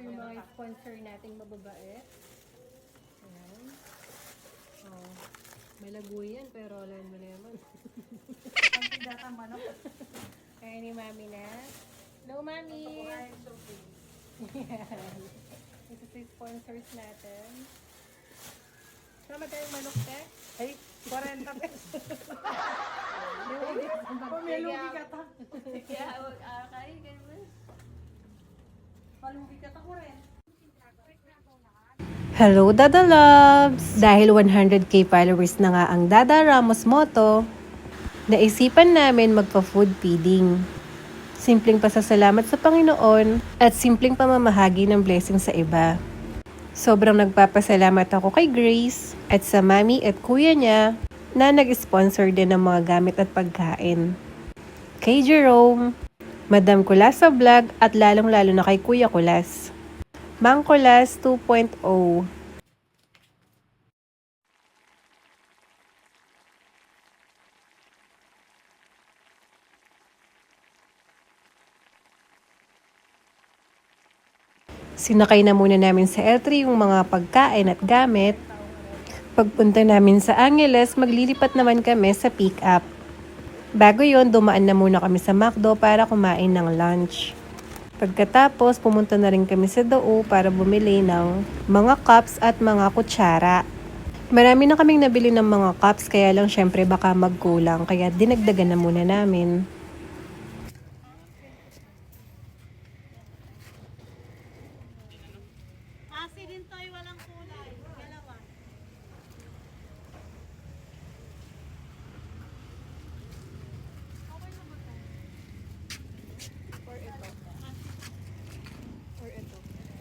yung mga sponsor nating mababae. Ayan. Oh, may laguyan pero wala mo na naman. Pagkidata manok. Kaya ni Mami na. Hello, Mami! Ayan. Ito sa sponsors natin. Saan magkayong manok, te? Ay, 40 pesos. Pamelugi ka ta. Kaya akay, ganun. Palugi ka ta ko rin. Hello, Dada Loves! Dahil 100k followers na nga ang Dada Ramos Moto, naisipan namin magpa-food feeding. Simpleng pasasalamat sa Panginoon at simpleng pamamahagi ng blessing sa iba. Sobrang nagpapasalamat ako kay Grace at sa mami at kuya niya na nag-sponsor din ng mga gamit at pagkain. Kay Jerome, Madam Kulasa Vlog at lalong-lalo na kay Kuya Kulas. Mang Kulas 2.0. Sinakay na muna namin sa L3 yung mga pagkain at gamit. Pagpunta namin sa Angeles, maglilipat naman kami sa pick-up. Bago yon, dumaan na muna kami sa McDo para kumain ng lunch. Pagkatapos, pumunta na rin kami sa Dao para bumili ng mga cups at mga kutsara. Marami na kaming nabili ng mga cups, kaya lang syempre baka magkulang, kaya dinagdagan na muna namin. Asi din to ay walang kulay. Dalawa.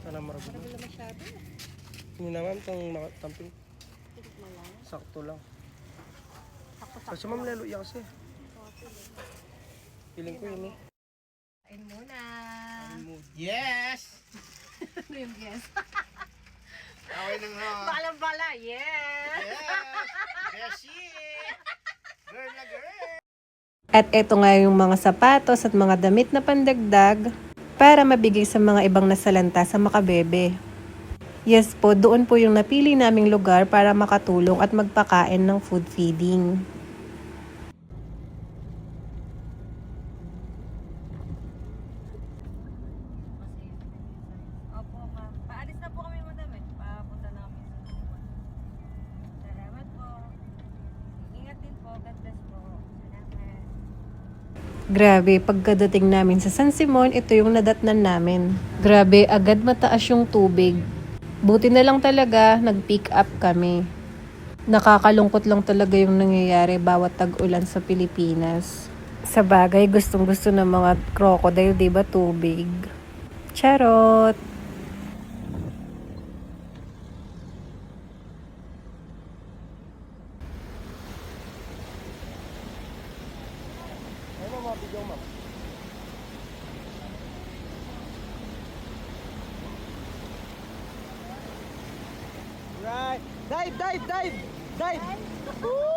Sana marami. Wala masyado. Hindi naman itong tamping. Sakto lang. Kasi ma'am laluya kasi. Piling ko yun eh. Kain muna. Yes! Ano yung guess? Okay lang na. Bala-bala, yeah! Yes! Beshi! Girl na girl! At eto nga yung mga sapatos at mga damit na pandagdag para mabigay sa mga ibang nasalanta sa Makabebe. Yes po, doon po yung napili naming lugar para makatulong at magpakain ng food feeding. Opo, ma'am. Paalis na po kami, madam eh. Papunta na kami sa Suwan. Salamat po. Ingat din po. God bless po. Salamat. Grabe, pagkadating namin sa San Simon, ito yung nadatnan namin. Grabe, agad mataas yung tubig. Buti na lang talaga, nag-pick up kami. Nakakalungkot lang talaga yung nangyayari bawat tag-ulan sa Pilipinas. Sa bagay, gustong-gusto ng mga crocodile, di ba, tubig? Charot! Ano mga video ma'am? Right! Dive! Dive! Dive! Dive! Woo!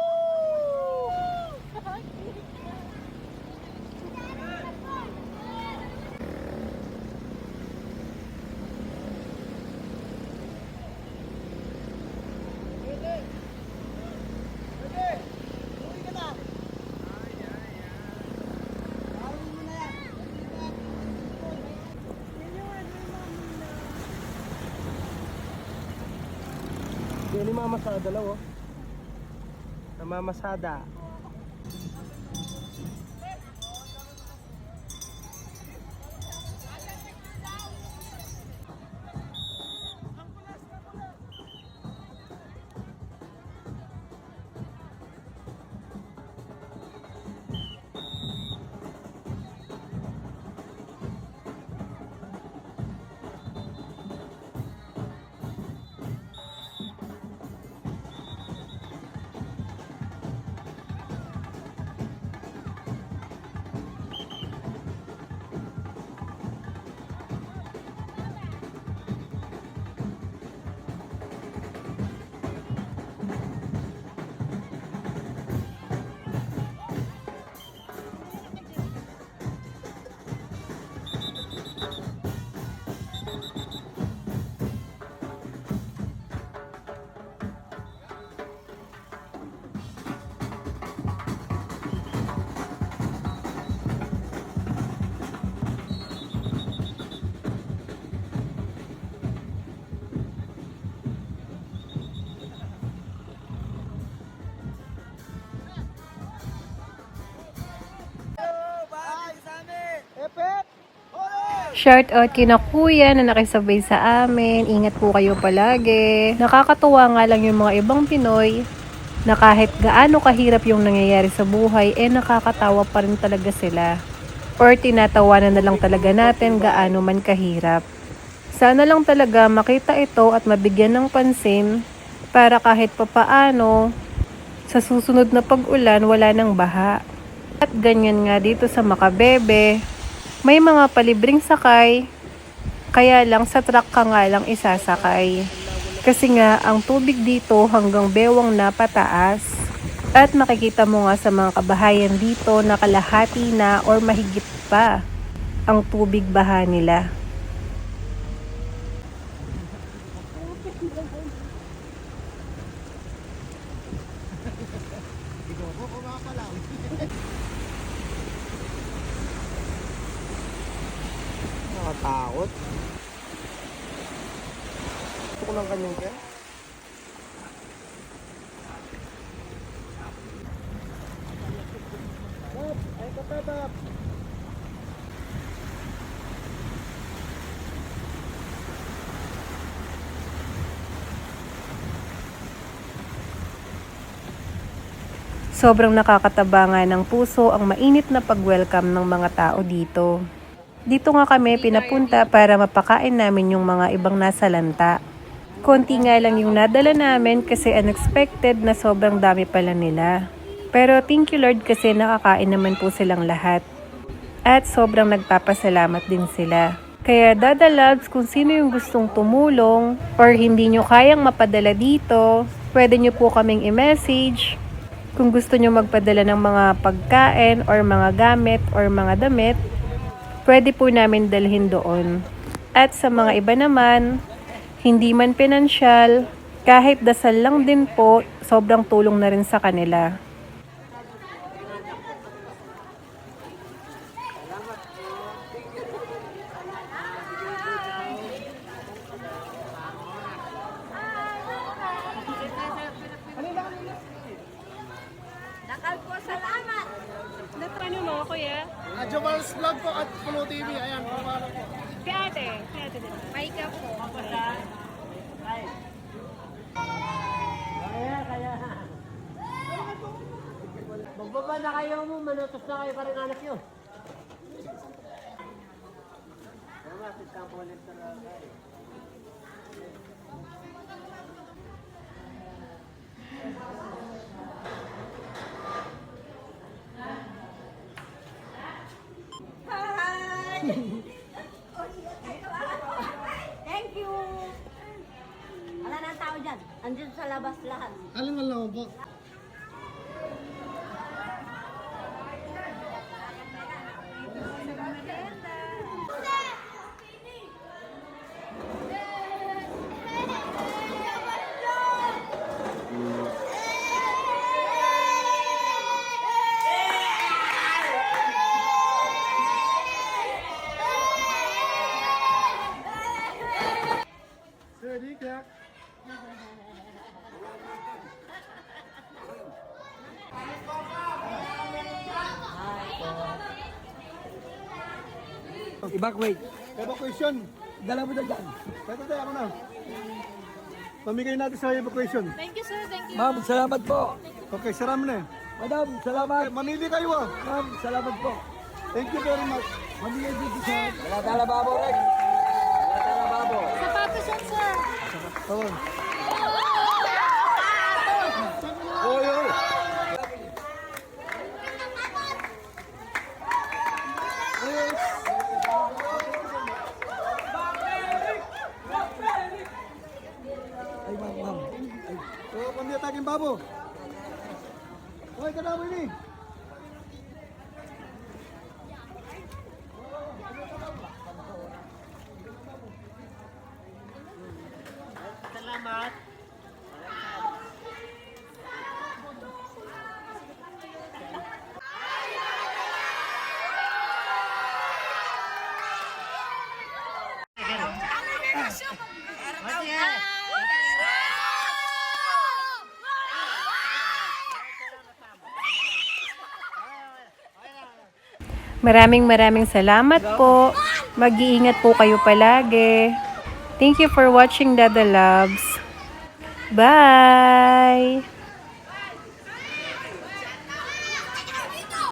Yan yung mamasada lang oh. Namamasada. Shout out kina kuya na nakisabay sa amin. Ingat po kayo palagi. Nakakatuwa nga lang yung mga ibang Pinoy na kahit gaano kahirap yung nangyayari sa buhay, nakakatawa pa rin talaga sila. Or tinatawanan na lang talaga natin gaano man kahirap. Sana lang talaga makita ito at mabigyan ng pansin para kahit papaano sa susunod na pag-ulan wala nang baha. At ganyan nga dito sa Makabebe, may mga palibreng sakay, kaya lang sa truck ka nga lang isasakay. Kasi nga ang tubig dito hanggang bewang na pataas. At makikita mo nga sa mga kabahayan dito na kalahati na or mahigit pa ang tubig baha nila. Nakatakot. Ito ko ng kanyang kaya. Ay, katatap. Sobrang nakakataba nga ng puso ang mainit na pag-welcome ng mga tao dito. Dito nga kami pinapunta para mapakain namin yung mga ibang nasa lanta. Konti nga lang yung nadala namin kasi unexpected na sobrang dami pala nila. Pero thank you Lord kasi nakakain naman po silang lahat. At sobrang nagpapasalamat din sila. Kaya Dada Loves, kung sino yung gustong tumulong or hindi nyo kayang mapadala dito, pwede nyo po kaming i-message. Kung gusto nyo magpadala ng mga pagkain or mga gamit or mga damit, pwede po namin dalhin doon. At sa mga iba naman, hindi man pinansyal, kahit dasal lang din po, sobrang tulong na rin sa kanila. Dakal po, salamat! Ano mo, kuya? Joval's Vlog po at Puno TV. Ayan, pamalo po. Si ate. Si ate din. Maika po. Magbaba na kayo mo, manutos na kayo parang anak yun. Thank you! Wala na ang tao dyan. Andyan sa labas lahat. Alin man lang po. Ready, kaya? Evacuate. Evacuation. Dala mo na dyan. Ito tayo, ako na. Pamigay natin sa evacuation. Thank you, sir. Thank you. Ma'am, salamat po. Okay, saram na eh. Madam, salamat. Mamili kayo ah. Ma'am, salamat po. Thank you very much. Mamigay dito sa... Wala tala babo, Rex. Wala tala babo. Sapatos yan, sir. Oo. Oy, oy. Ay, ma'am. Ay, So, kami atakin babo. Oy, kadamo ini. salamat. Maraming salamat po. Mag-iingat po kayo palagi. Thank you for watching Dada Loves. Bye!